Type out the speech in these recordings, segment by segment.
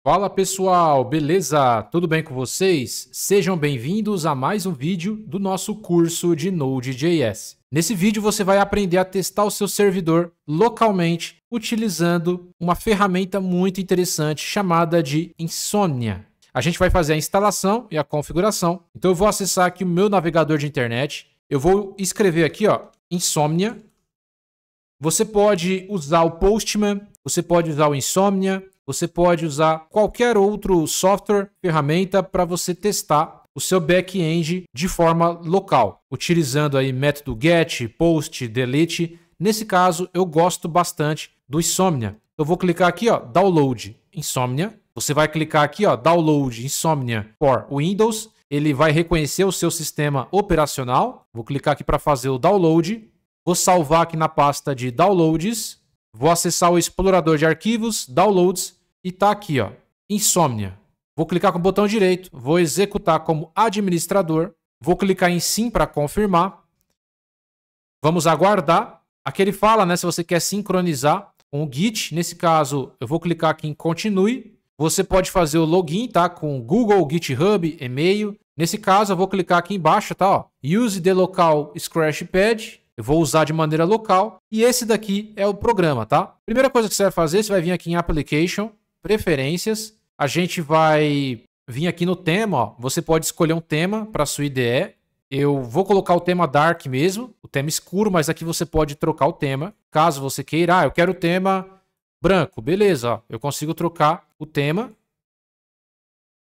Fala pessoal, beleza? Tudo bem com vocês? Sejam bem-vindos a mais um vídeo do nosso curso de Node.js. Nesse vídeo você vai aprender a testar o seu servidor localmente utilizando uma ferramenta muito interessante chamada de Insomnia. A gente vai fazer a instalação e a configuração. Então eu vou acessar aqui o meu navegador de internet. Eu vou escrever aqui, Insomnia. Você pode usar o Postman, você pode usar o Insomnia. Você pode usar qualquer outro software, ferramenta para você testar o seu back-end de forma local, utilizando aí método get, post, delete. Nesse caso, eu gosto bastante do Insomnia. Eu vou clicar aqui, download Insomnia. Você vai clicar aqui, download Insomnia for Windows. Ele vai reconhecer o seu sistema operacional. Vou clicar aqui para fazer o download. Vou salvar aqui na pasta de downloads. Vou acessar o explorador de arquivos, downloads, e tá aqui, Insomnia. Vou clicar com o botão direito, vou executar como administrador, vou clicar em sim para confirmar. Vamos aguardar. Aqui ele fala, né, se você quer sincronizar com o Git. Nesse caso, eu vou clicar aqui em continue. Você pode fazer o login, tá, com Google, GitHub, e-mail. Nesse caso, eu vou clicar aqui embaixo, tá, Use the local scratchpad. Eu vou usar de maneira local. E esse daqui é o programa, tá? Primeira coisa que você vai fazer, você vai vir aqui em Application, Preferências. A gente vai vir aqui no tema, Você pode escolher um tema para sua IDE. Eu vou colocar o tema Dark mesmo, o tema escuro, mas aqui você pode trocar o tema. Caso você queira, eu quero o tema branco. Beleza, eu consigo trocar o tema.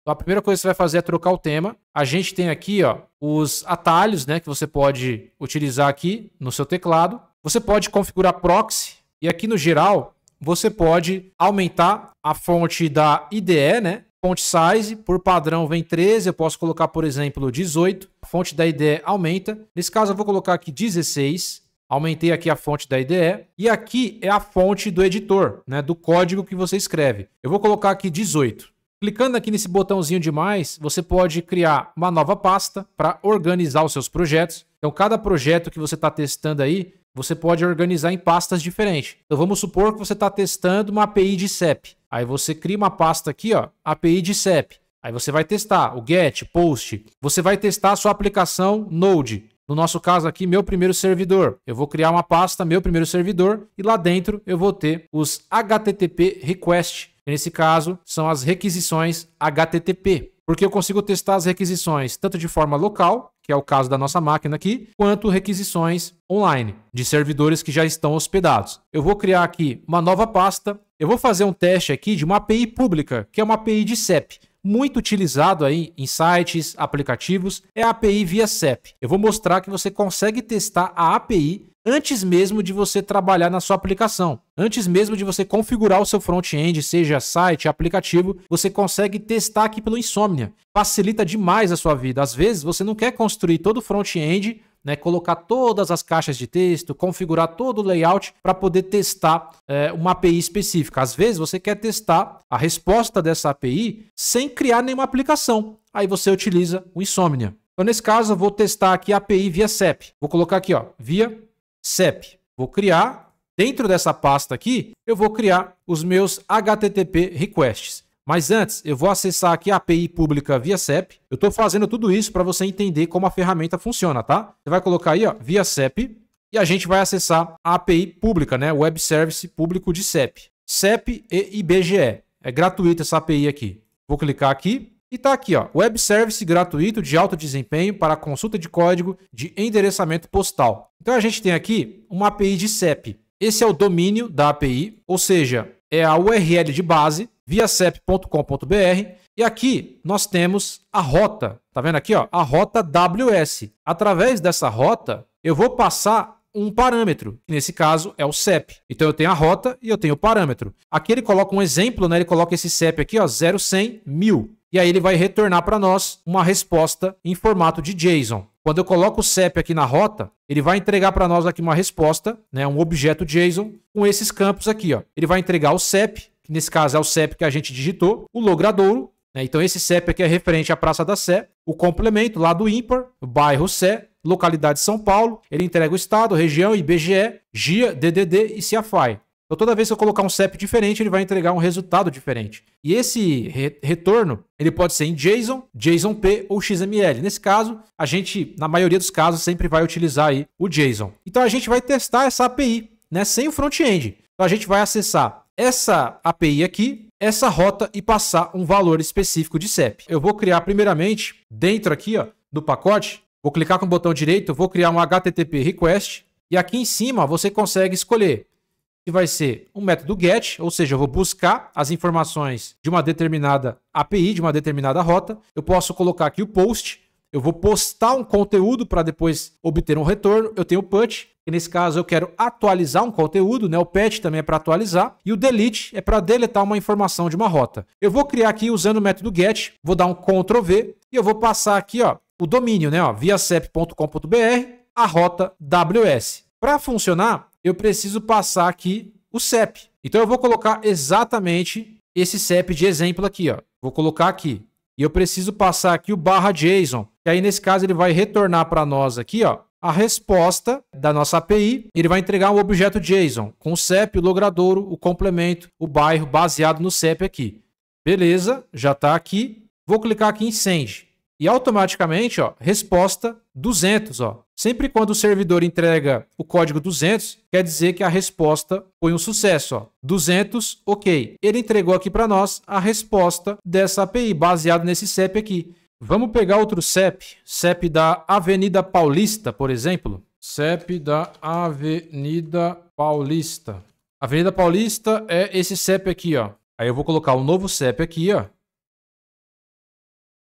Então, a primeira coisa que você vai fazer é trocar o tema. A gente tem aqui, os atalhos, né, que você pode utilizar aqui no seu teclado. Você pode configurar proxy e aqui no geral você pode aumentar a fonte da IDE, né? Font size, por padrão vem 13, eu posso colocar, por exemplo, 18. A fonte da IDE aumenta. Nesse caso eu vou colocar aqui 16. Aumentei aqui a fonte da IDE. E aqui é a fonte do editor, né, do código que você escreve. Eu vou colocar aqui 18. Clicando aqui nesse botãozinho de mais, você pode criar uma nova pasta para organizar os seus projetos. Então, cada projeto que você está testando aí, você pode organizar em pastas diferentes. Então, vamos supor que você está testando uma API de CEP. Aí você cria uma pasta aqui, API de CEP. Aí você vai testar o get, post. Você vai testar a sua aplicação Node. No nosso caso aqui, meu primeiro servidor. Eu vou criar uma pasta, meu primeiro servidor, e lá dentro eu vou ter os HTTP request. Nesse caso, são as requisições HTTP, porque eu consigo testar as requisições tanto de forma local, que é o caso da nossa máquina aqui, quanto requisições online, de servidores que já estão hospedados. Eu vou criar aqui uma nova pasta, eu vou fazer um teste aqui de uma API pública, que é uma API de CEP. Muito utilizado aí em sites, aplicativos, é a API via CEP. Eu vou mostrar que você consegue testar a API antes mesmo de você trabalhar na sua aplicação. Antes mesmo de você configurar o seu front-end, seja site, aplicativo, você consegue testar aqui pelo Insomnia. Facilita demais a sua vida. Às vezes você não quer construir todo o front-end, né, colocar todas as caixas de texto, configurar todo o layout para poder testar uma API específica. Às vezes você quer testar a resposta dessa API sem criar nenhuma aplicação. Aí você utiliza o Insomnia. Então, nesse caso, eu vou testar aqui a API via CEP. Vou colocar aqui, via CEP. Vou criar, dentro dessa pasta aqui, eu vou criar os meus HTTP requests. Mas antes, eu vou acessar aqui a API pública via CEP. Eu estou fazendo tudo isso para você entender como a ferramenta funciona, tá? Você vai colocar aí, via CEP, e a gente vai acessar a API pública, né? Web Service público de CEP. CEP e IBGE. É gratuita essa API aqui. Vou clicar aqui. E tá aqui, Web Service gratuito de alto desempenho para consulta de código de endereçamento postal. Então a gente tem aqui uma API de CEP. Esse é o domínio da API, ou seja, é a URL de base, viacep.com.br. E aqui nós temos a rota. Tá vendo aqui, a rota WS. Através dessa rota, eu vou passar um parâmetro, que nesse caso é o CEP. Então eu tenho a rota e eu tenho o parâmetro. Aqui ele coloca um exemplo, né? Ele coloca esse CEP aqui, 0100 1000. E aí ele vai retornar para nós uma resposta em formato de JSON. Quando eu coloco o CEP aqui na rota, ele vai entregar para nós aqui uma resposta, né, um objeto JSON com esses campos aqui. Ele vai entregar o CEP, que nesse caso é o CEP que a gente digitou, o logradouro, né, então esse CEP aqui é referente à Praça da Sé, o complemento lá do ímpar, o bairro Sé, localidade São Paulo, ele entrega o estado, região, IBGE, GIA, DDD e CIAFAI. Então, toda vez que eu colocar um CEP diferente, ele vai entregar um resultado diferente. E esse retorno, ele pode ser em JSON, JSON-P ou XML. Nesse caso, a gente, na maioria dos casos, sempre vai utilizar aí o JSON. Então, a gente vai testar essa API, né, sem o front-end. Então, a gente vai acessar essa API aqui, essa rota e passar um valor específico de CEP. Eu vou criar primeiramente, dentro aqui ó, do pacote, vou clicar com o botão direito, vou criar um HTTP request e aqui em cima você consegue escolher se vai ser um método GET, ou seja, eu vou buscar as informações de uma determinada API, de uma determinada rota. Eu posso colocar aqui o POST, eu vou postar um conteúdo para depois obter um retorno. Eu tenho o PUT, que nesse caso eu quero atualizar um conteúdo, né? O PET também é para atualizar. E o DELETE é para deletar uma informação de uma rota. Eu vou criar aqui usando o método GET, vou dar um Ctrl V e eu vou passar aqui ó, o domínio, né? viacep.com.br, a rota WS. Para funcionar, eu preciso passar aqui o CEP. Então eu vou colocar exatamente esse CEP de exemplo aqui, ó. Vou colocar aqui. E eu preciso passar aqui o /JSON. E aí nesse caso ele vai retornar para nós aqui, ó, a resposta da nossa API. Ele vai entregar um objeto JSON com o CEP, o logradouro, o complemento, o bairro baseado no CEP aqui. Beleza, já está aqui. Vou clicar aqui em Send. E automaticamente, ó, resposta 200, ó. Sempre quando o servidor entrega o código 200, quer dizer que a resposta foi um sucesso, ó. 200, ok. Ele entregou aqui para nós a resposta dessa API, baseado nesse CEP aqui. Vamos pegar outro CEP, CEP da Avenida Paulista, por exemplo. CEP da Avenida Paulista. Avenida Paulista é esse CEP aqui, ó. Aí eu vou colocar um novo CEP aqui, ó.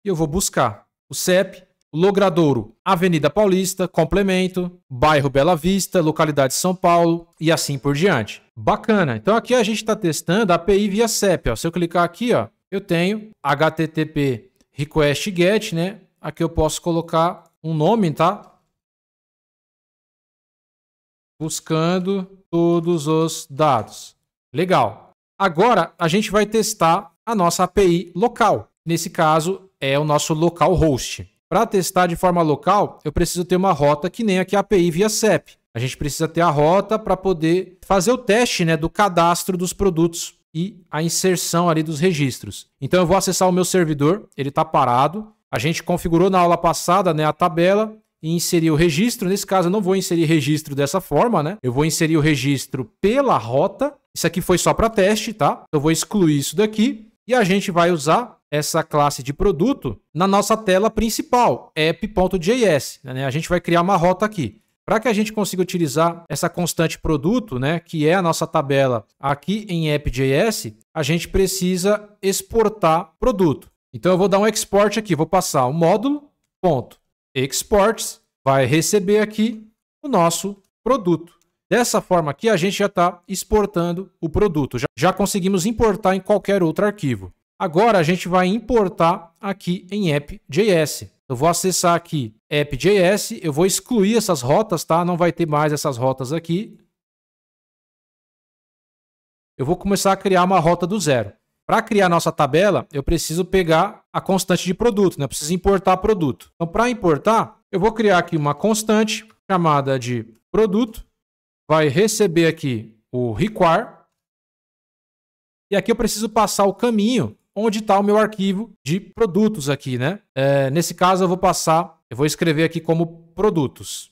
E eu vou buscar o CEP, o logradouro Avenida Paulista, complemento, bairro Bela Vista, localidade de São Paulo e assim por diante. Bacana. Então aqui a gente está testando a API via CEP. Ó. Se eu clicar aqui, ó, eu tenho HTTP request get, né? Aqui eu posso colocar um nome, tá? Buscando todos os dados. Legal. Agora a gente vai testar a nossa API local. Nesse caso, é o nosso localhost. Para testar de forma local, eu preciso ter uma rota que nem aqui a API via CEP. A gente precisa ter a rota para poder fazer o teste, né, do cadastro dos produtos e a inserção ali dos registros. Então eu vou acessar o meu servidor, ele está parado. A gente configurou na aula passada, né, a tabela e inserir o registro. Nesse caso eu não vou inserir registro dessa forma, né? Eu vou inserir o registro pela rota. Isso aqui foi só para teste, tá? Eu vou excluir isso daqui e a gente vai usar essa classe de produto na nossa tela principal, app.js, né? A gente vai criar uma rota aqui. Para que a gente consiga utilizar essa constante produto, né, que é a nossa tabela aqui em app.js, a gente precisa exportar produto. Então eu vou dar um export aqui, vou passar o módulo.exports, vai receber aqui o nosso produto. Dessa forma aqui a gente já está exportando o produto. Já conseguimos importar em qualquer outro arquivo. Agora a gente vai importar aqui em app.js. Eu vou acessar aqui app.js, eu vou excluir essas rotas, tá? Não vai ter mais essas rotas aqui. Eu vou começar a criar uma rota do zero. Para criar nossa tabela, eu preciso pegar a constante de produto, né? Eu preciso importar produto. Então, para importar, eu vou criar aqui uma constante chamada de produto. Vai receber aqui o require. E aqui eu preciso passar o caminho onde está o meu arquivo de produtos aqui, né? Nesse caso eu vou escrever aqui como produtos.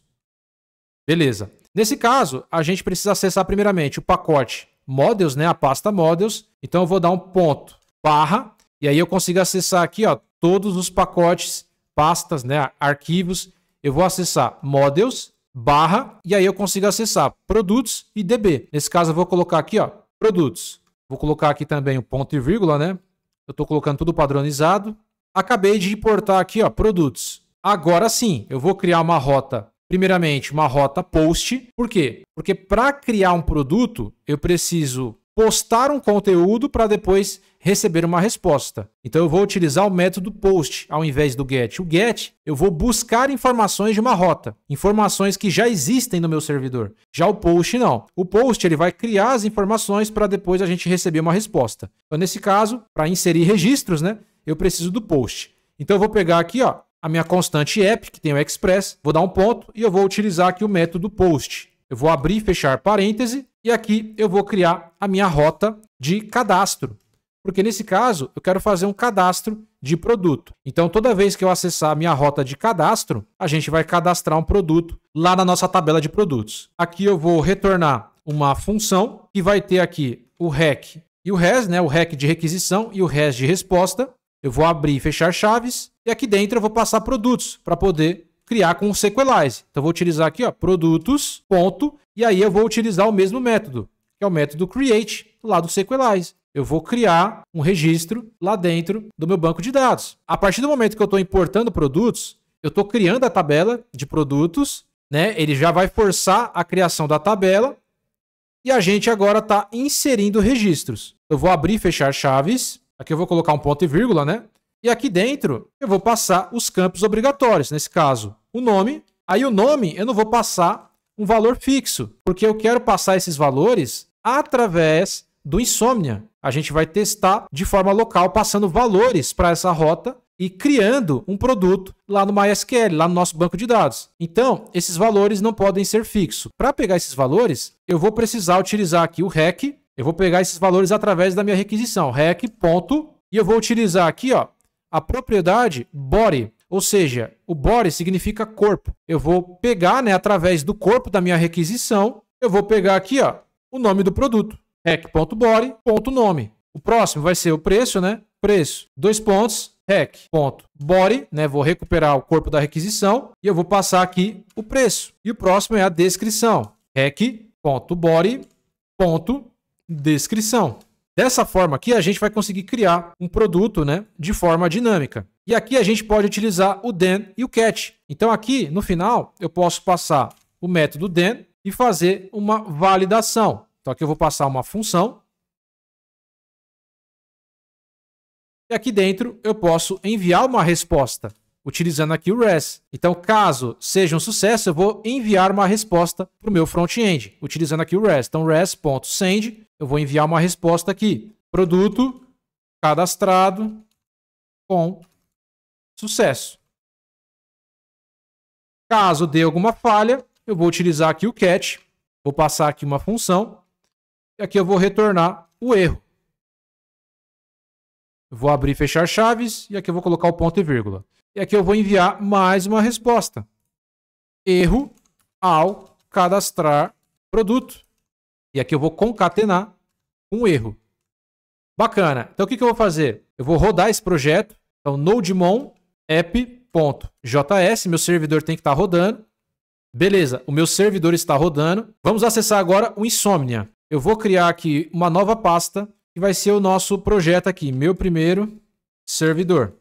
Beleza. Nesse caso, a gente precisa acessar primeiramente o pacote models, né? A pasta models. Então eu vou dar um ponto barra e aí eu consigo acessar aqui, ó, todos os pacotes, pastas, né? Arquivos. Eu vou acessar models barra e aí eu consigo acessar produtos e DB. Nesse caso eu vou colocar aqui, ó, produtos. Vou colocar aqui também o ponto e vírgula, né? Eu estou colocando tudo padronizado. Acabei de importar aqui, ó, produtos. Agora sim, eu vou criar uma rota, primeiramente uma rota post. Por quê? Porque para criar um produto, eu preciso postar um conteúdo para depois receber uma resposta. Então eu vou utilizar o método post ao invés do get. O get, eu vou buscar informações de uma rota, informações que já existem no meu servidor. Já o post não. O post ele vai criar as informações para depois a gente receber uma resposta. Então nesse caso, para inserir registros, né, eu preciso do post. Então eu vou pegar aqui, ó, a minha constante app, que tem o express, vou dar um ponto e eu vou utilizar aqui o método post. Eu vou abrir e fechar parêntese E aqui eu vou criar a minha rota de cadastro. Porque nesse caso, eu quero fazer um cadastro de produto. Então, toda vez que eu acessar a minha rota de cadastro, a gente vai cadastrar um produto lá na nossa tabela de produtos. Aqui eu vou retornar uma função que vai ter aqui o REQ e o RES, né? O REQ de requisição e o RES de resposta. Eu vou abrir e fechar chaves. E aqui dentro eu vou passar produtos para poder criar com o Sequelize. Então, eu vou utilizar aqui, ó, produtos, ponto, e aí eu vou utilizar o mesmo método, que é o método create lá do Sequelize. Eu vou criar um registro lá dentro do meu banco de dados. A partir do momento que eu estou importando produtos, eu estou criando a tabela de produtos, né? Ele já vai forçar a criação da tabela e a gente agora está inserindo registros. Eu vou abrir e fechar chaves. Aqui eu vou colocar um ponto e vírgula, né? E aqui dentro eu vou passar os campos obrigatórios. Nesse caso, o nome. Aí o nome eu não vou passar um valor fixo, porque eu quero passar esses valores através do Insomnia. A gente vai testar de forma local, passando valores para essa rota e criando um produto lá no MySQL, lá no nosso banco de dados. Então, esses valores não podem ser fixos. Para pegar esses valores, eu vou precisar utilizar aqui o REQ. Eu vou pegar esses valores através da minha requisição, REQ, ponto, e eu vou utilizar aqui, ó, a propriedade body, ou seja, o body significa corpo. Eu vou pegar, né, através do corpo da minha requisição, eu vou pegar aqui, ó, o nome do produto. REQ.body.nome. O próximo vai ser o preço, né? Preço, dois pontos, REQ.body, né? Vou recuperar o corpo da requisição e eu vou passar aqui o preço. E o próximo é a descrição, REQ.body.descrição. Dessa forma aqui, a gente vai conseguir criar um produto, né, de forma dinâmica. E aqui a gente pode utilizar o then e o catch. Então aqui, no final, eu posso passar o método then e fazer uma validação. Então aqui eu vou passar uma função. E aqui dentro eu posso enviar uma resposta, utilizando aqui o RES. Então, caso seja um sucesso, eu vou enviar uma resposta para o meu front-end, utilizando aqui o RES. Então, res.send, eu vou enviar uma resposta aqui. Produto cadastrado com sucesso. Caso dê alguma falha, eu vou utilizar aqui o catch. Vou passar aqui uma função. E aqui eu vou retornar o erro. Eu vou abrir e fechar chaves. E aqui eu vou colocar o ponto e vírgula. E aqui eu vou enviar mais uma resposta. Erro ao cadastrar produto. E aqui eu vou concatenar um erro. Bacana. Então o que eu vou fazer? Eu vou rodar esse projeto. Então nodemon app.js. Meu servidor tem que estar rodando. Beleza, o meu servidor está rodando. Vamos acessar agora o Insomnia. Eu vou criar aqui uma nova pasta que vai ser o nosso projeto aqui, meu primeiro servidor.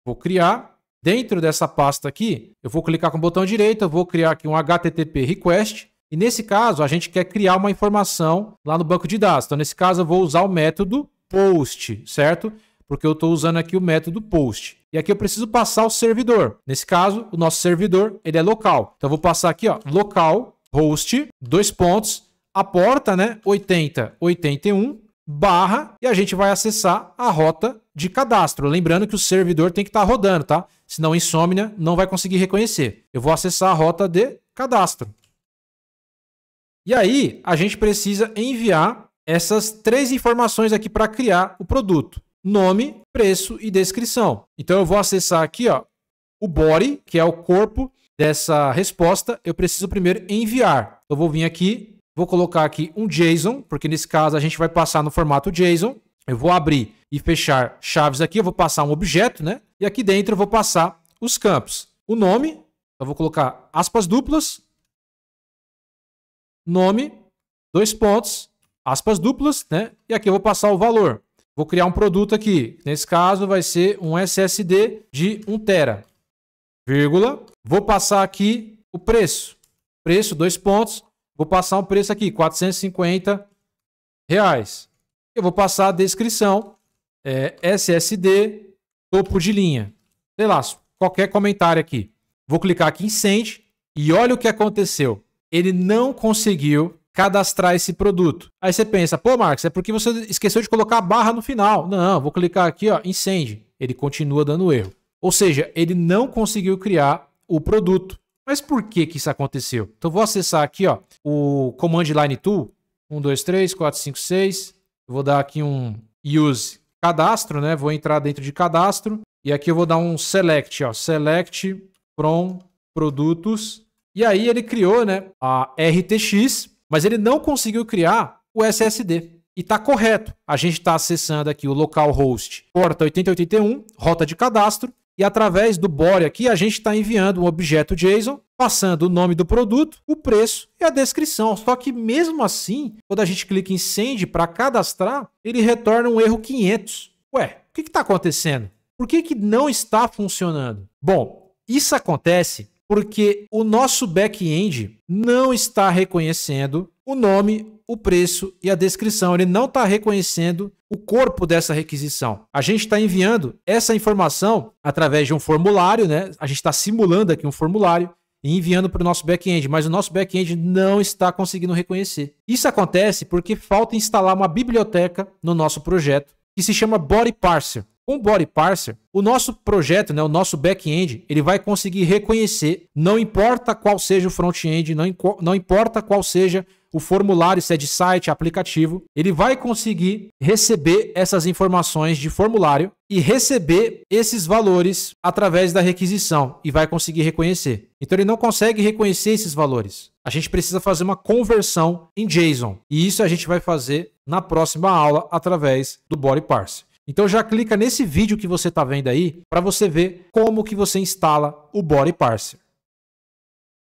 Vou criar. Dentro dessa pasta aqui, eu vou clicar com o botão direito, eu vou criar aqui um HTTP request. E nesse caso, a gente quer criar uma informação lá no banco de dados. Então, nesse caso, eu vou usar o método post, certo? Porque eu estou usando aqui o método post. E aqui eu preciso passar o servidor. Nesse caso, o nosso servidor, ele é local. Então, eu vou passar aqui, ó, local, host, dois pontos, a porta, né, 8081, barra, e a gente vai acessar a rota de cadastro. Lembrando que o servidor tem que estar rodando, tá? Senão o Insomnia não vai conseguir reconhecer. Eu vou acessar a rota de cadastro. E aí, a gente precisa enviar essas três informações aqui para criar o produto. Nome, preço e descrição. Então, eu vou acessar aqui, ó, o body, que é o corpo dessa resposta. Eu preciso primeiro enviar. Eu vou vir aqui, vou colocar aqui um JSON, porque nesse caso a gente vai passar no formato JSON. Eu vou abrir e fechar chaves aqui. Eu vou passar um objeto, né? E aqui dentro eu vou passar os campos. O nome, eu vou colocar aspas duplas. Nome, dois pontos, aspas duplas, né? E aqui eu vou passar o valor. Vou criar um produto aqui. Nesse caso vai ser um SSD de 1 TB. Vírgula. Vou passar aqui o preço. Preço, dois pontos. Vou passar um preço aqui, R$450. Eu vou passar a descrição. SSD, topo de linha. Sei lá, qualquer comentário aqui. Vou clicar aqui em Send. E olha o que aconteceu. Ele não conseguiu cadastrar esse produto. Aí você pensa, pô, Marcos, é porque você esqueceu de colocar a barra no final. Não, vou clicar aqui, ó, em Send. Ele continua dando erro. Ou seja, ele não conseguiu criar o produto. Mas por que que isso aconteceu? Então eu vou acessar aqui, ó, o Command Line Tool, 1, 2, 3, 4, 5, 6. Eu vou dar aqui um Use Cadastro, né? Vou entrar dentro de Cadastro. E aqui eu vou dar um Select, ó, Select from Produtos. E aí ele criou, né, a RTX, mas ele não conseguiu criar o SSD. E tá correto. A gente está acessando aqui o localhost porta 8081, rota de cadastro, e através do body aqui a gente está enviando um objeto JSON, passando o nome do produto, o preço e a descrição. Só que mesmo assim, quando a gente clica em Send para cadastrar, ele retorna um erro 500. Ué, o que está acontecendo? Por que não está funcionando? Bom, isso acontece porque o nosso back-end não está reconhecendo o nome, o preço e a descrição. Ele não está reconhecendo o corpo dessa requisição. A gente está enviando essa informação através de um formulário, né? A gente está simulando aqui um formulário e enviando para o nosso back-end, mas o nosso back-end não está conseguindo reconhecer. Isso acontece porque falta instalar uma biblioteca no nosso projeto que se chama Body Parser. Com o Body Parser, o nosso projeto, né, o nosso back-end, ele vai conseguir reconhecer, não importa qual seja o front-end, não importa qual seja o formulário, se é de site, aplicativo, ele vai conseguir receber essas informações de formulário e receber esses valores através da requisição e vai conseguir reconhecer. Então ele não consegue reconhecer esses valores. A gente precisa fazer uma conversão em JSON e isso a gente vai fazer na próxima aula através do Body Parser. Então já clica nesse vídeo que você está vendo aí para você ver como que você instala o Body Parser.